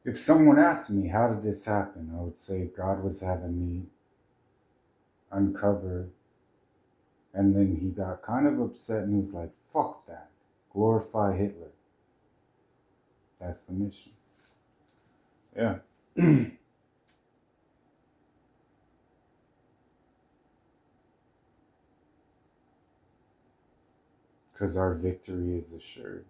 If someone asked me, how did this happen? I would say God was having me uncover. And then he got kind of upset and he was like, fuck that. Glorify Hitler. That's the mission. Yeah. Because our victory is assured.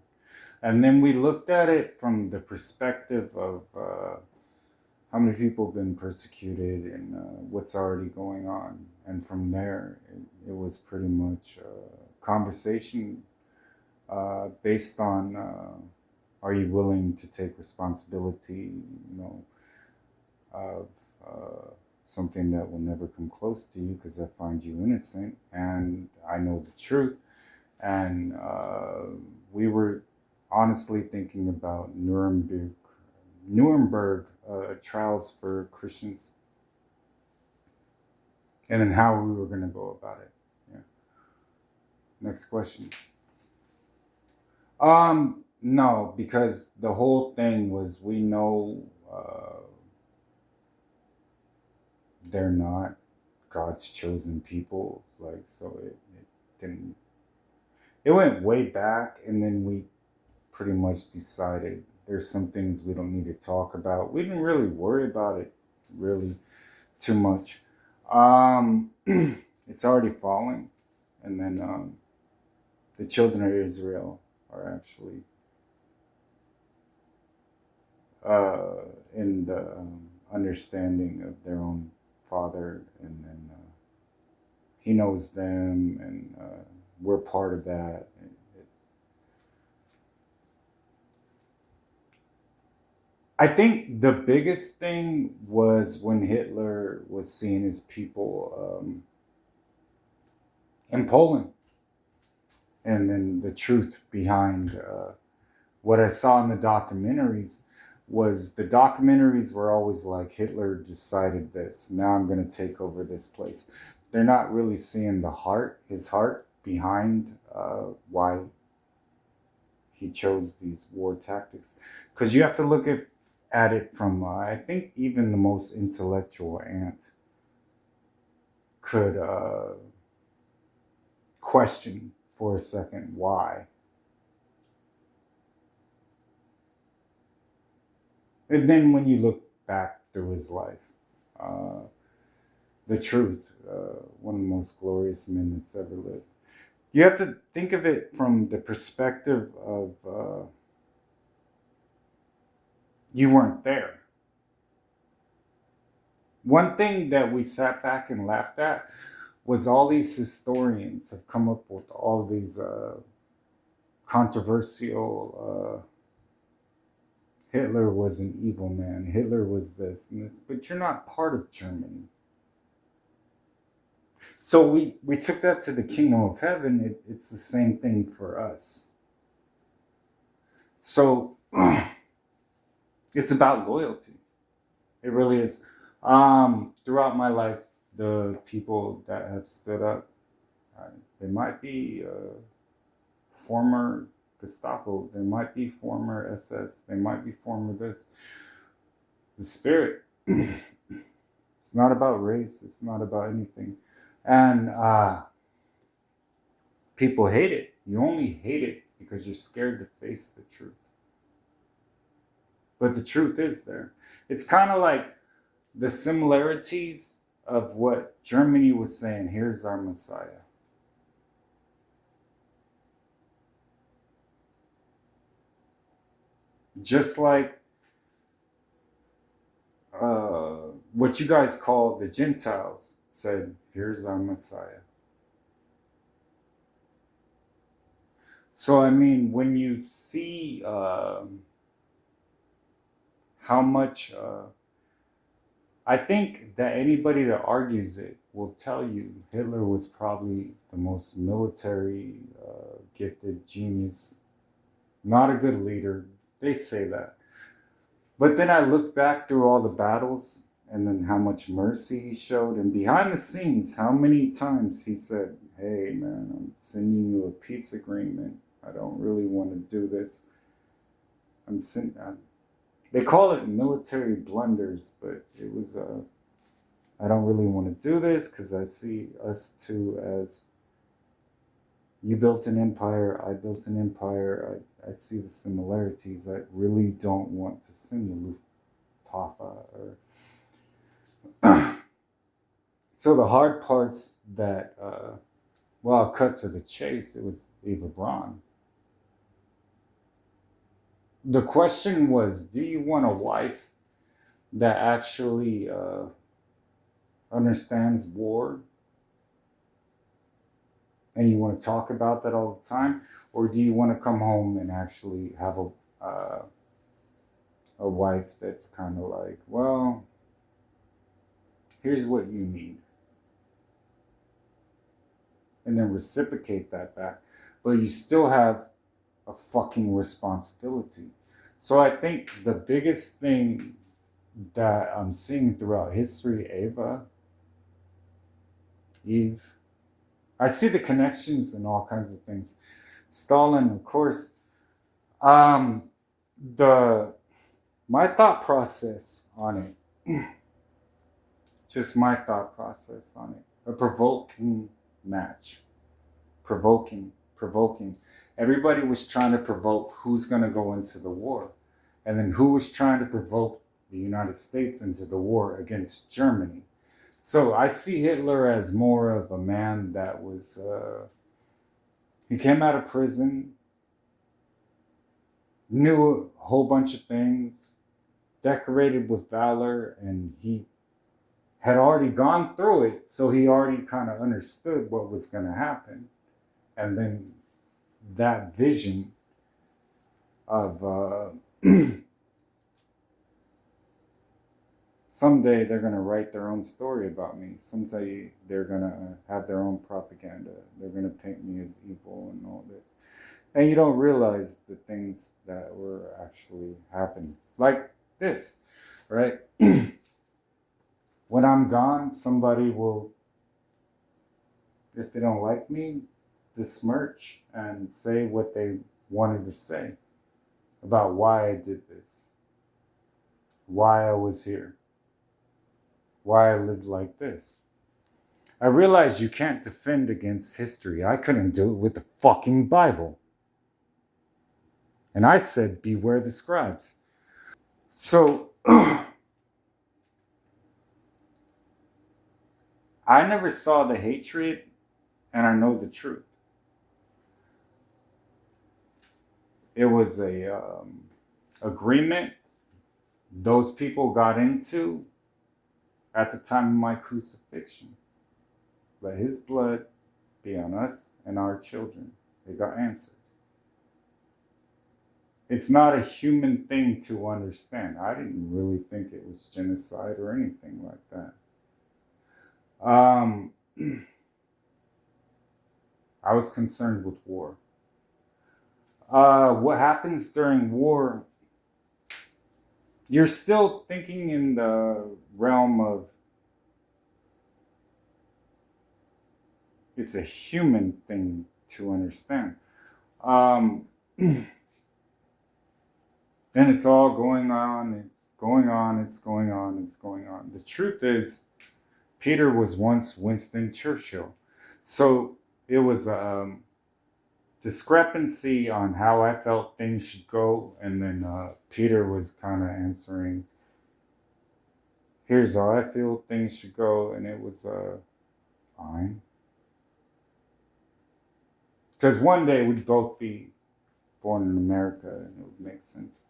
And then we looked at it from the perspective of how many people have been persecuted and what's already going on. And from there, it was pretty much a conversation based on are you willing to take responsibility, of something that will never come close to you because I find you innocent and I know the truth. And we were honestly thinking about Nuremberg trials for Christians, and then how we were going to go about it. Yeah. Next question. No, because the whole thing was we know they're not God's chosen people. Like, so it didn't. It went way back, and then we pretty much decided there's some things we don't need to talk about. We didn't really worry about it really too much. It's already falling, and then the children of Israel are actually in the understanding of their own father, and then he knows them, and we're part of that. I think the biggest thing was when Hitler was seeing his people in Poland, and then the truth behind what I saw in the documentaries was the documentaries were always like Hitler decided this. Now I'm going to take over this place. They're not really seeing his heart behind why he chose these war tactics. Because you have to look at it from, I think even the most intellectual ant could question for a second why. And then when you look back through his life, uh, the truth, one of the most glorious men that's ever lived. You have to think of it from the perspective of you weren't there. One thing that we sat back and laughed at was all these historians have come up with all these controversial Hitler was an evil man, Hitler was this and this, but you're not part of Germany. So we took that to the kingdom of heaven. It's the same thing for us. So it's about loyalty. It really is. Throughout my life, the people that have stood up, they might be former Gestapo, they might be former SS, they might be former this. The spirit. It's not about race. It's not about anything. And people hate it. You only hate it because you're scared to face the truth. But the truth is there. It's kind of like the similarities of what Germany was saying. Here's our Messiah. Just like what you guys call the Gentiles said, here's our Messiah. So, I mean, when you see how much, I think that anybody that argues it will tell you Hitler was probably the most military gifted genius, not a good leader. They say that. But then I look back through all the battles and then how much mercy he showed, and behind the scenes, how many times he said, hey man, I'm sending you a peace agreement. I don't really want to do this. I'm sending, They call it military blunders, but it was I don't really want to do this because I see us two as you built an empire, I built an empire. I see the similarities. I really don't want to send the Luftwaffe. Or so the hard parts that, well, I'll cut to the chase. It was Eva Braun. The question was, do you want a wife that actually understands war and you want to talk about that all the time, or do you want to come home and actually have a wife that's kind of like, well, here's what you need, and then reciprocate that back, but you still have a fucking responsibility. So I think the biggest thing that I'm seeing throughout history, Eve, I see the connections and all kinds of things. Stalin, of course. Um, the my thought process on it, just my thought process on it. A provoking match, provoking. Everybody was trying to provoke who's going to go into the war, and then who was trying to provoke the United States into the war against Germany. So I see Hitler as more of a man that was, he came out of prison, knew a whole bunch of things, decorated with valor, and he had already gone through it, so he already kind of understood what was going to happen. And then that vision of someday they're going to write their own story about me. Someday they're going to have their own propaganda. They're going to paint me as evil and all this. And you don't realize the things that were actually happening. Like this, right? When I'm gone, somebody will, if they don't like me, besmirch and say what they wanted to say about why I did this, why I was here, why I lived like this. I realized you can't defend against history. I couldn't do it with the fucking Bible. And I said, beware the scribes. So, I never saw the hatred, and I know the truth. It was a agreement those people got into at the time of my crucifixion. Let his blood be on us and our children. It got answered. It's not a human thing to understand. I didn't really think it was genocide or anything like that. I was concerned with war. What happens during war, you're still thinking in the realm of it's a human thing to understand. And it's all going on, it's going on, it's going on, it's going on. The truth is, Peter was once Winston Churchill. So it was a discrepancy on how I felt things should go. And then Peter was kind of answering, here's how I feel things should go. And it was fine. Because one day we'd both be born in America and it would make sense.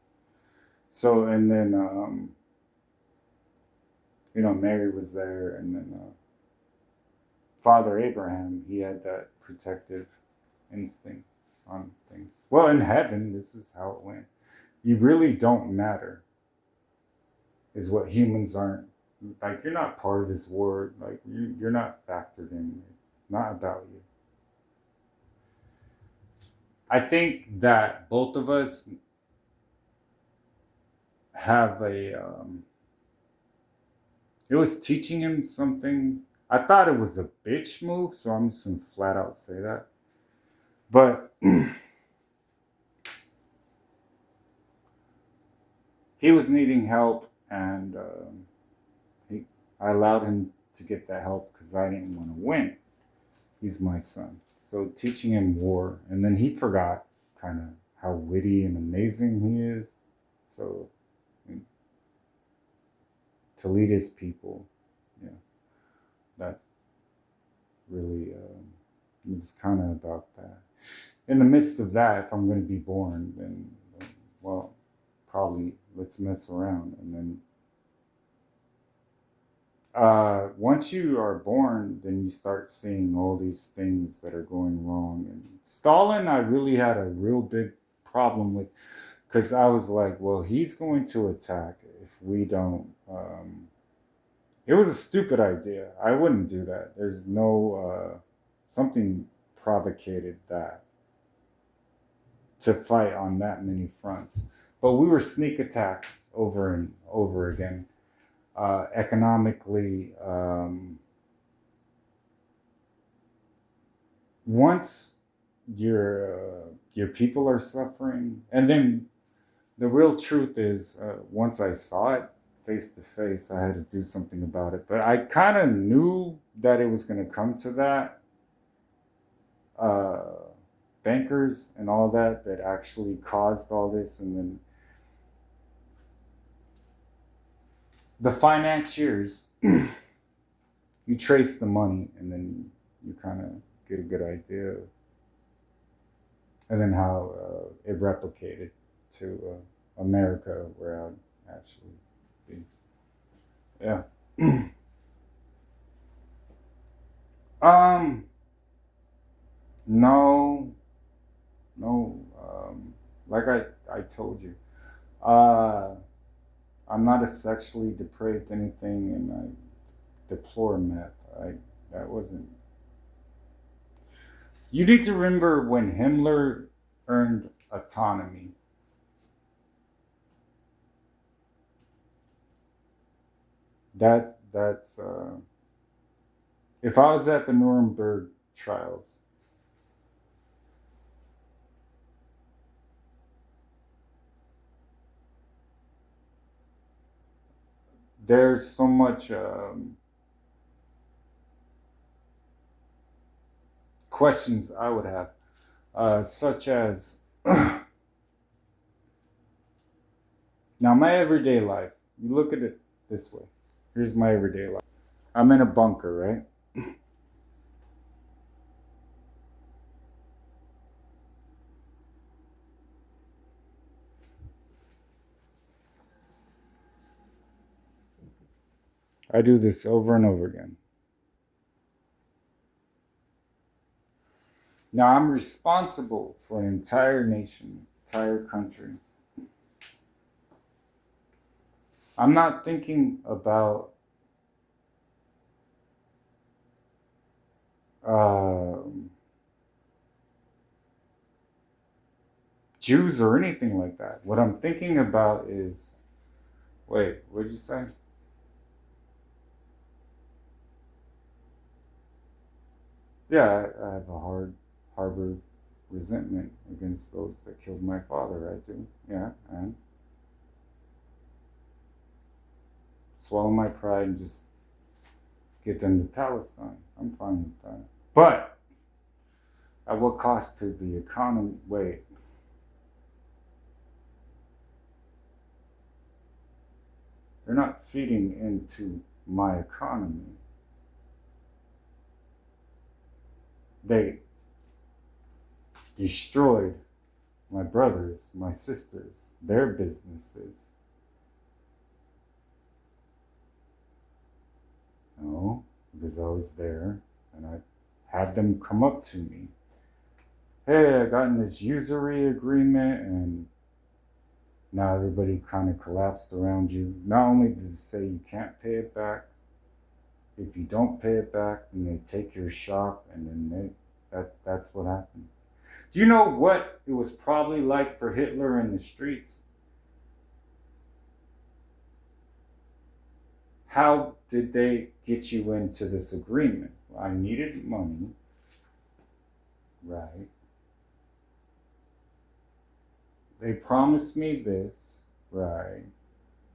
So, and then, Mary was there, and then Father Abraham, he had that protective instinct on things. Well, in heaven, this is how it went. You really don't matter, is what humans aren't. Like, you're not part of this war. Like, you're not factored in. It's not about you. I think that both of us have it was teaching him something. I thought it was a bitch move, so I'm just gonna flat out say that. But he was needing help, and I allowed him to get that help because I didn't want to win. He's my son. So teaching him war, and then he forgot kind of how witty and amazing he is. So to lead his people, yeah, that's really, it was kind of about that. In the midst of that, if I'm going to be born, then, well, probably let's mess around. And then once you are born, then you start seeing all these things that are going wrong. And Stalin, I really had a real big problem with, because I was like, well, he's going to attack if we don't. It was a stupid idea. I wouldn't do that. There's no, something provocated that to fight on that many fronts. But we were sneak attacked over and over again. Economically, once your people are suffering, and then the real truth is, once I saw it face to face, I had to do something about it. But I kind of knew that it was going to come to that. Bankers and all that actually caused all this, and then the financiers, you trace the money, and then you kind of get a good idea, and then how it replicated to America, where I'd actually be. Yeah. um. No. No. Like I told you, I'm not a sexually depraved anything, and I deplore meth. That wasn't. You need to remember when Himmler earned autonomy. That's if I was at the Nuremberg trials, there's so much questions I would have, such as now my everyday life. You look at it this way. Here's my everyday life. I'm in a bunker, right? I do this over and over again. Now I'm responsible for an entire nation, entire country. I'm not thinking about um Jews or anything like that. What I'm thinking about is, wait, what'd you say? Yeah, I have a harbor resentment against those that killed my father. I do. Yeah, and swallow my pride and just get them to Palestine. I'm fine with that. But at what cost to the economy? Wait, they're not feeding into my economy. They destroyed my brothers, my sisters, their businesses. No, because I was there and I had them come up to me. Hey, I got in this usury agreement, and now everybody kind of collapsed around you. Not only did they say you can't pay it back, if you don't pay it back, then they take your shop, and then that's what happened. Do you know what it was probably like for Hitler in the streets? How did they get you into this agreement? Well, I needed money, right? They promised me this, right?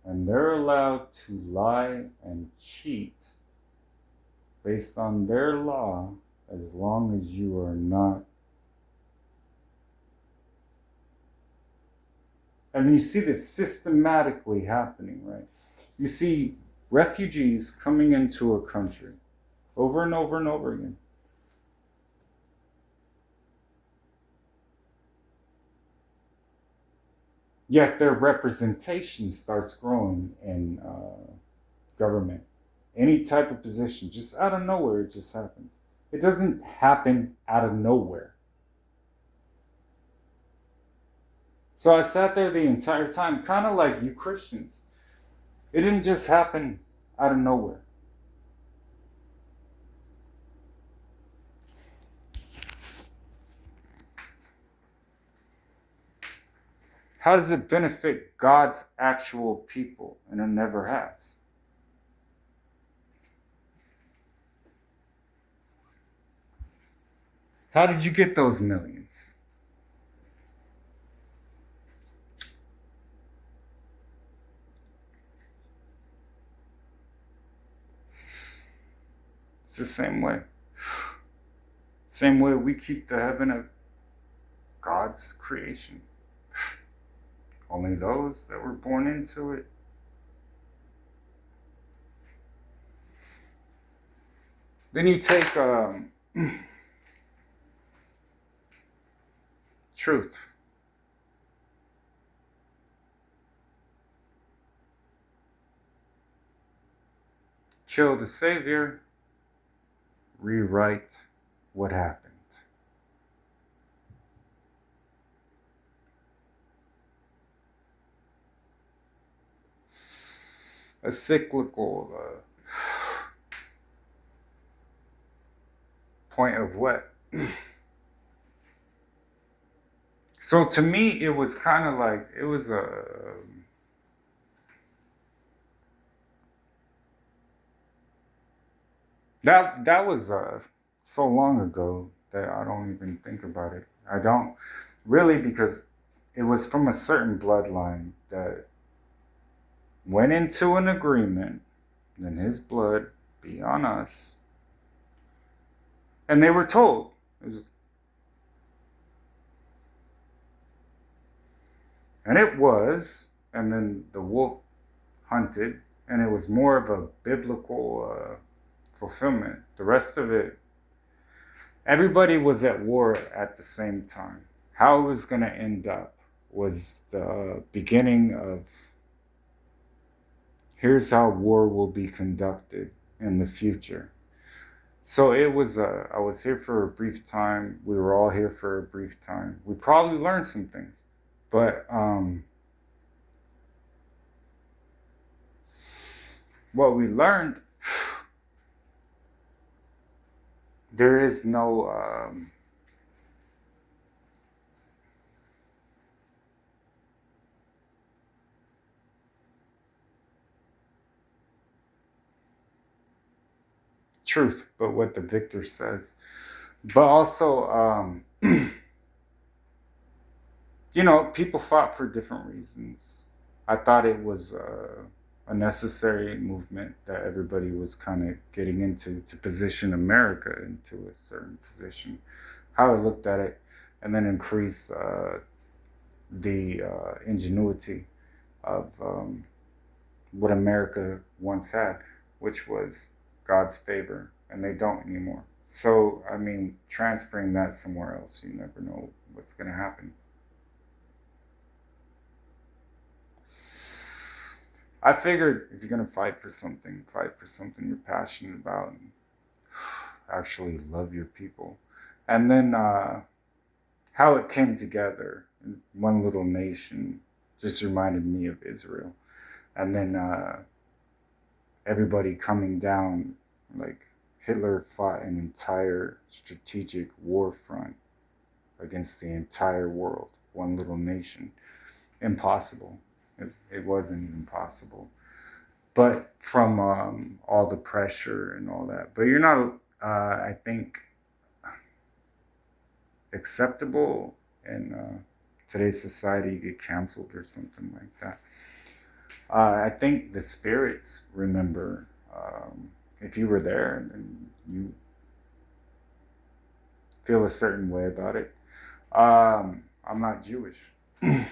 And they're allowed to lie and cheat based on their law as long as you are not. And you see this systematically happening, right? You see refugees coming into a country over and over and over again. Yet their representation starts growing in government, any type of position, just out of nowhere, it just happens. It doesn't happen out of nowhere. So I sat there the entire time, kind of like you Christians. It didn't just happen out of nowhere. How does it benefit God's actual people? And it never has. How did you get those millions? It's the same way. Same way we keep the heaven of God's creation. Only those that were born into it. Then you take truth. Kill the Savior, rewrite what happened. A cyclical point of what? So to me, it was kind of like, it was a. That was so long ago that I don't even think about it. I don't really, because it was from a certain bloodline that went into an agreement, and his blood be on us. And they were told, and it was, and then the wolf hunted, and it was more of a biblical fulfillment. The rest of it, everybody was at war at the same time. How it was going to end up was the beginning of here's how war will be conducted in the future. So it was, I was here for a brief time. We were all here for a brief time. We probably learned some things, but what we learned, there is no truth, but what the victor says. But also, people fought for different reasons. I thought it was a necessary movement that everybody was kind of getting into to position America into a certain position. How I looked at it, and then increase the ingenuity of what America once had, which was God's favor, and they don't anymore. So, I mean, transferring that somewhere else, you never know what's going to happen. I figured if you're going to fight for something you're passionate about, and actually love your people. And then how it came together in one little nation just reminded me of Israel. And then everybody coming down, like Hitler fought an entire strategic war front against the entire world, one little nation. Impossible. It wasn't even possible. But from all the pressure and all that. But you're not, I think, acceptable in today's society. You get canceled or something like that. I think the spirits remember. If you were there and you feel a certain way about it. I'm not Jewish. I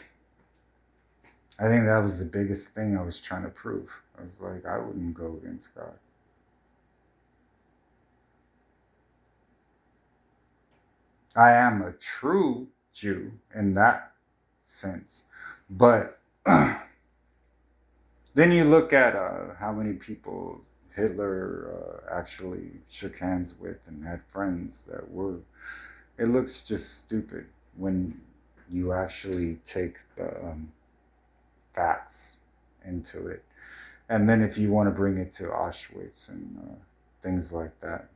think that was the biggest thing I was trying to prove. I was like, I wouldn't go against God. I am a true Jew in that sense. But then you look at how many people Hitler actually shook hands with and had friends that were. It looks just stupid when you actually take the facts into it. And then if you want to bring it to Auschwitz and things like that,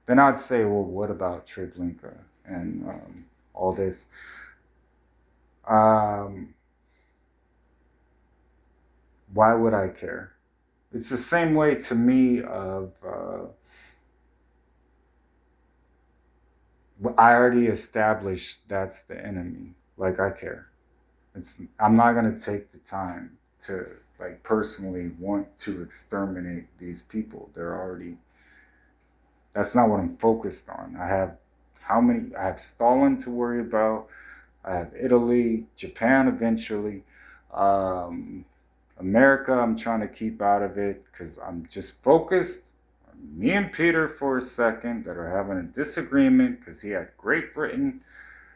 then I'd say, well, what about Treblinka and all this? Um, why would I care? It's the same way to me of I already established that's the enemy. Like I care. I'm not gonna take the time to like personally want to exterminate these people. They're already. That's not what I'm focused on. I have how many? I have Stalin to worry about. I have Italy, Japan eventually. Um, America, I'm trying to keep out of it because I'm just focused on me and Peter for a second that are having a disagreement because he had Great Britain.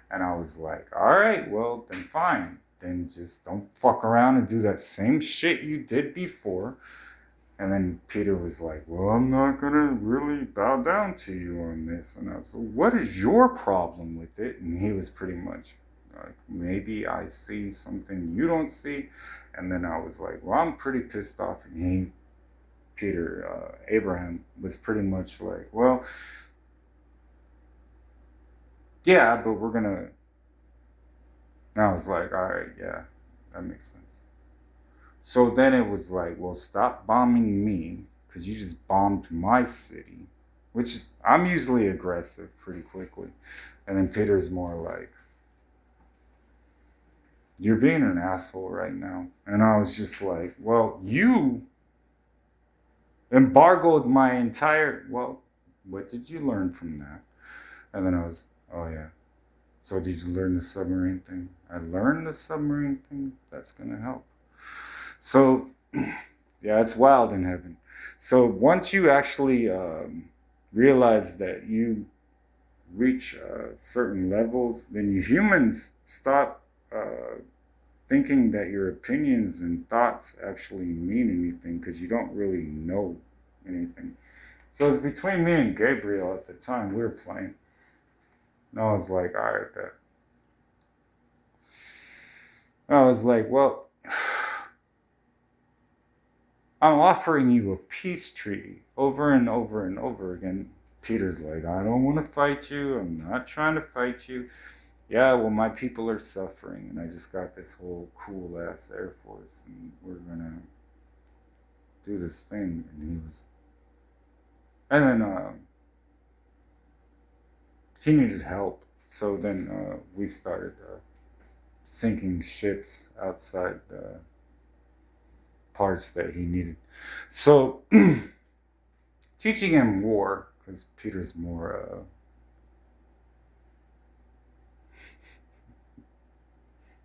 And I was like, all right, well, then fine. Then just don't fuck around and do that same shit you did before. And then Peter was like, well, I'm not going to really bow down to you on this. And I was like, what is your problem with it? And he was pretty much like, maybe I see something you don't see. And then I was like, well, I'm pretty pissed off. And Abraham, was pretty much like, well, yeah, but we're going to. And I was like, all right, yeah, that makes sense. So then it was like, well, stop bombing me because you just bombed my city, which is, I'm usually aggressive pretty quickly. And then Peter's more like, you're being an asshole right now. And I was just like, well, you embargoed my entire, well, what did you learn from that? And then I was, oh yeah. So did you learn the submarine thing? I learned the submarine thing. That's going to help. So, yeah, it's wild in heaven. So once you actually realize that you reach certain levels, then you humans stop thinking that your opinions and thoughts actually mean anything because you don't really know anything. So it's between me and Gabriel at the time we were playing. And I was like, all right, that. I was like, well, I'm offering you a peace treaty over and over and over again. Peter's like, I don't want to fight you. I'm not trying to fight you. Yeah, well, my people are suffering, and I just got this whole cool ass Air Force, and we're gonna do this thing. And then he needed help. So then we started sinking ships outside the parts that he needed. So teaching him war, because Peter's more.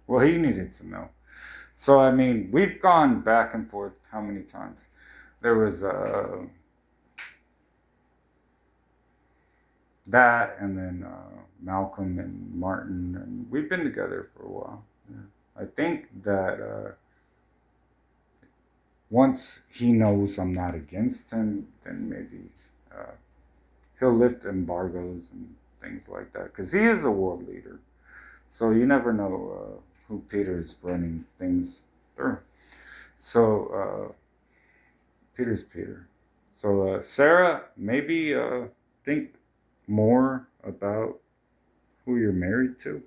Well, he needed to know. So, I mean, we've gone back and forth how many times? There was that, and then Malcolm and Martin, and we've been together for a while. Yeah. I think that once he knows I'm not against him, then maybe he'll lift embargoes and things like that. Because he is a world leader. So you never know who Peter's running things through. So Peter's Peter. So Sarah, maybe think more about who you're married to.